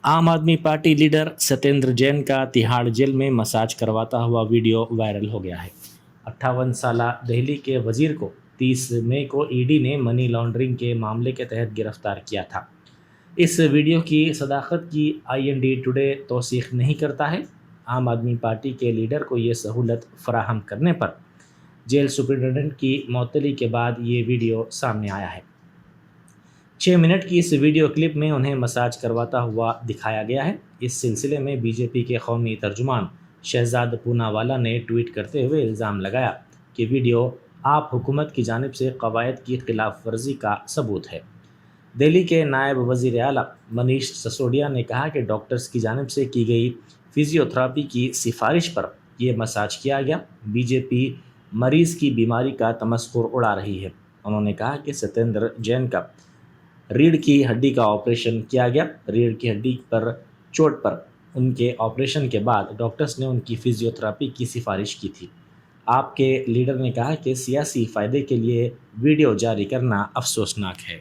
आम आदमी party leader Satyendra Jain का तिहाड़ जेल में मसाज करवाता हुआ वीडियो वायरल हो गया है। 58 साला दिल्ली के वजीर को 30 मई को ईडी ने मनी लॉन्ड्रिंग के मामले के तहत गिरफ्तार किया था। इस वीडियो की सदाकत की आईएनडी टुडे तौसीख नहीं करता है। आम आदमी पार्टी के लीडर को ये सहूलत फराहम करने पर जेल सुपरिटेंडेंट की मअतली के बाद ये वीडियो सामने आया है। 6 मिनट की इस वीडियो क्लिप में उन्हें मसाज करवाता हुआ दिखाया गया है। इस सिलसिले में बीजेपी के कौमी तर्जुमान शहजाद पूनावाला ने ट्वीट करते हुए इल्ज़ाम लगाया कि वीडियो आप हुकूमत की जानिब से कवायद की खिलाफ वर्जी का सबूत है। दिल्ली के नायब वज़ीर आला मनीष सिसोदिया ने कहा कि डॉक्टर्स की जानिब से की गई फिजियोथेरेपी की सिफारिश पर यह मसाज किया गया। बीजेपी मरीज़ की बीमारी का तमस्खुर उड़ा रही है। उन्होंने कहा कि सत्येंद्र जैन का रीढ़ की हड्डी का ऑपरेशन किया गया। रीढ़ की हड्डी पर चोट पर उनके ऑपरेशन के बाद डॉक्टर्स ने उनकी फिजियोथेरेपी की सिफारिश की थी। आपके लीडर ने कहा कि सियासी फ़ायदे के लिए वीडियो जारी करना अफसोसनाक है।